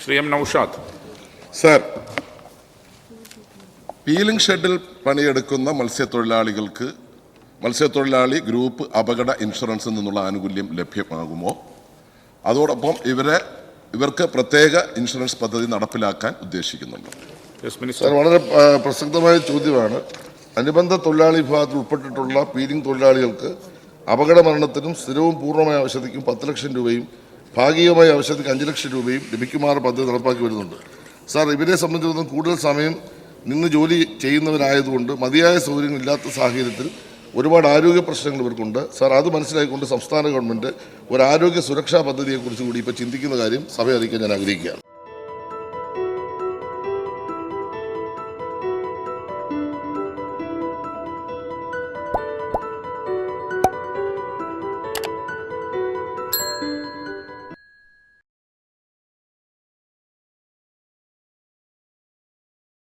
Shri M Naushad. Sir, peeling ഷെഡിൽ പണിയെടുക്കുന്ന മത്സ്യത്തൊഴിലാളി ഗ്രൂപ്പ് അപകട ഇൻഷുറൻസിൽ നിന്നുള്ള ആനുകൂല്യം ലഭ്യമാകുമോ? അതോടൊപ്പം ഇവർക്ക് പ്രത്യേക ഇൻഷുറൻസ് പദ്ധതി നടപ്പിലാക്കാൻ ഉദ്ദേശിക്കുന്നുണ്ട്. സർ, വളരെ പ്രസക്തമായ ചോദ്യമാണ്. അനുബന്ധ തൊഴിലാളി വിഭാഗത്തിൽ ഉൾപ്പെട്ടിട്ടുള്ള പീലിംഗ് തൊഴിലാളികൾക്ക് അപകട മരണത്തിനും സ്ഥിരവും പൂർണ്ണമായ അവശതയ്ക്കും 10 ലക്ഷം രൂപയും ഭാഗികമായ അവശതയ്ക്ക് 5 ലക്ഷം രൂപയും ലഭിക്കുമാറ് പദ്ധതി നടപ്പാക്കി വരുന്നുണ്ട്. സാർ, ഇവരെ സംബന്ധിച്ചിടത്തോളം കൂടുതൽ സമയം നിന്ന് ജോലി ചെയ്യുന്നവരായതുകൊണ്ട് മതിയായ സൗകര്യങ്ങളില്ലാത്ത സാഹചര്യത്തിൽ ഒരുപാട് ആരോഗ്യ പ്രശ്നങ്ങൾ ഇവർക്കുണ്ട്. സാർ, അത് മനസ്സിലാക്കിക്കൊണ്ട് സംസ്ഥാന ഗവൺമെൻറ് ഒരു ആരോഗ്യ സുരക്ഷാ പദ്ധതിയെക്കുറിച്ച് കൂടി ഇപ്പോൾ ചിന്തിക്കുന്ന കാര്യം സഭയെ അറിയിക്കാൻ ഞാൻ ആഗ്രഹിക്കുകയാണ്.